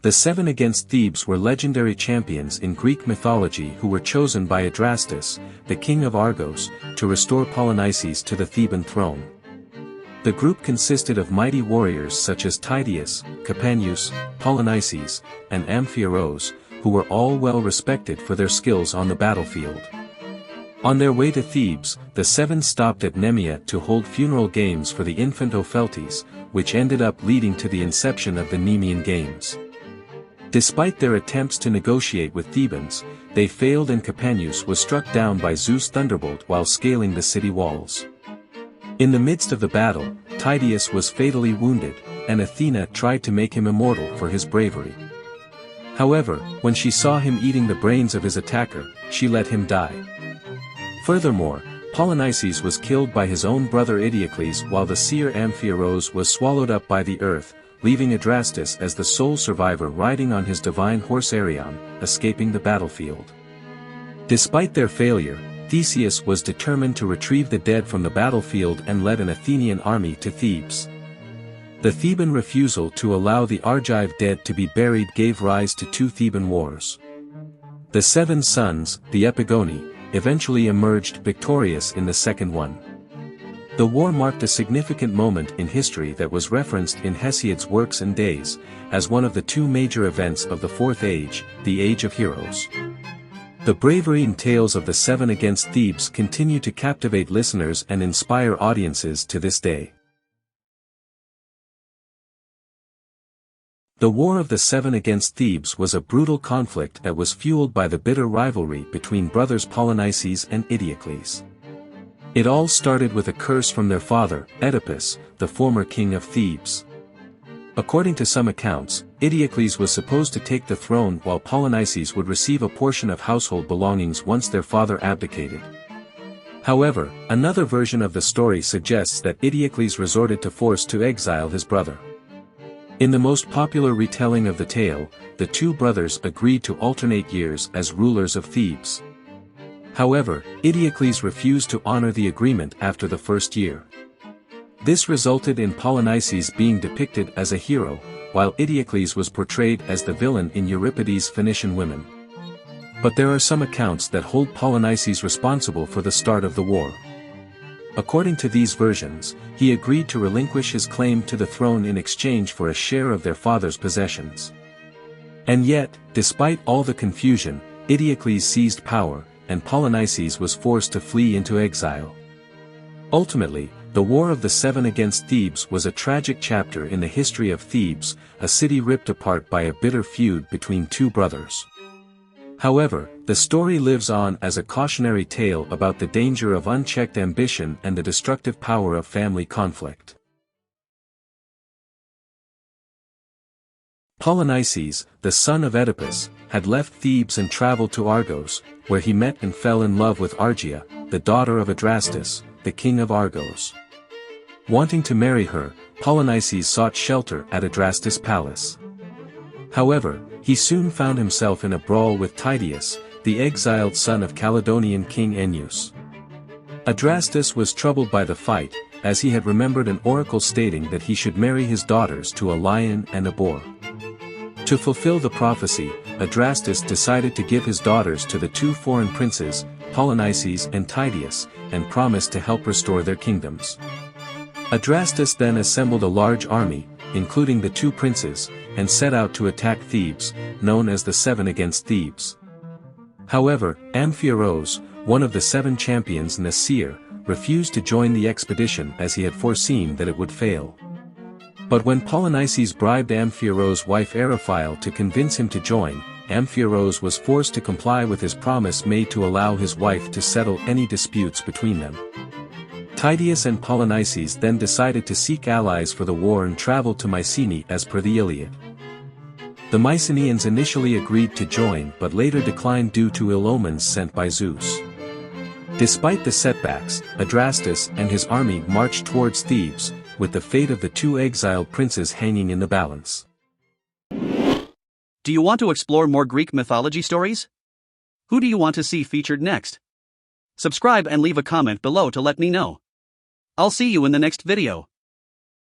The seven against Thebes were legendary champions in Greek mythology who were chosen by Adrastus, the king of Argos, to restore Polynices to the Theban throne. The group consisted of mighty warriors such as Tydeus, Capaneus, Polynices, and Amphiaraus, who were all well respected for their skills on the battlefield. On their way to Thebes, the seven stopped at Nemea to hold funeral games for the infant Opheltes, which ended up leading to the inception of the Nemean Games. Despite their attempts to negotiate with Thebans, they failed and Capaneus was struck down by Zeus' thunderbolt while scaling the city walls. In the midst of the battle, Tydeus was fatally wounded, and Athena tried to make him immortal for his bravery. However, when she saw him eating the brains of his attacker, she let him die. Furthermore, Polynices was killed by his own brother Eteocles while the seer Amphiaraus was swallowed up by the earth, leaving Adrastus as the sole survivor riding on his divine horse Arion, escaping the battlefield. Despite their failure, Theseus was determined to retrieve the dead from the battlefield and led an Athenian army to Thebes. The Theban refusal to allow the Argive dead to be buried gave rise to two Theban wars. The seven sons, the Epigoni, eventually emerged victorious in the second one. The war marked a significant moment in history that was referenced in Hesiod's works and Days, as one of the two major events of the Fourth Age, the Age of Heroes. The bravery and tales of the seven against Thebes continue to captivate listeners and inspire audiences to this day. The War of the Seven against Thebes was a brutal conflict that was fueled by the bitter rivalry between brothers Polynices and Eteocles. It all started with a curse from their father, Oedipus, the former king of Thebes. According to some accounts, Eteocles was supposed to take the throne while Polynices would receive a portion of household belongings once their father abdicated. However, another version of the story suggests that Eteocles resorted to force to exile his brother. In the most popular retelling of the tale, the two brothers agreed to alternate years as rulers of Thebes. However, Eteocles refused to honor the agreement after the first year. This resulted in Polynices being depicted as a hero, while Eteocles was portrayed as the villain in Euripides' Phoenician Women. But there are some accounts that hold Polynices responsible for the start of the war. According to these versions, he agreed to relinquish his claim to the throne in exchange for a share of their father's possessions. And yet, despite all the confusion, Eteocles seized power, and Polynices was forced to flee into exile. Ultimately, the War of the Seven against Thebes was a tragic chapter in the history of Thebes, a city ripped apart by a bitter feud between two brothers. However, the story lives on as a cautionary tale about the danger of unchecked ambition and the destructive power of family conflict. Polynices, the son of Oedipus, had left Thebes and traveled to Argos, where he met and fell in love with Argia, the daughter of Adrastus, the king of Argos. Wanting to marry her, Polynices sought shelter at Adrastus' palace. However, he soon found himself in a brawl with Tydeus, the exiled son of Caledonian king Ennius. Adrastus was troubled by the fight, as he had remembered an oracle stating that he should marry his daughters to a lion and a boar. To fulfill the prophecy, Adrastus decided to give his daughters to the two foreign princes, Polynices and Tydeus, and promised to help restore their kingdoms. Adrastus then assembled a large army, including the two princes, and set out to attack Thebes, known as the Seven against Thebes. However, Amphiaraus, one of the seven champions and a seer, refused to join the expedition as he had foreseen that it would fail. But when Polynices bribed Amphiaraus' wife Eriphyle to convince him to join, Amphiaraus was forced to comply with his promise made to allow his wife to settle any disputes between them. Tydeus and Polynices then decided to seek allies for the war and traveled to Mycenae as per the Iliad. The Mycenaeans initially agreed to join but later declined due to ill omens sent by Zeus. Despite the setbacks, Adrastus and his army marched towards Thebes, with the fate of the two exiled princes hanging in the balance. Do you want to explore more Greek mythology stories? Who do you want to see featured next? Subscribe and leave a comment below to let me know. I'll see you in the next video.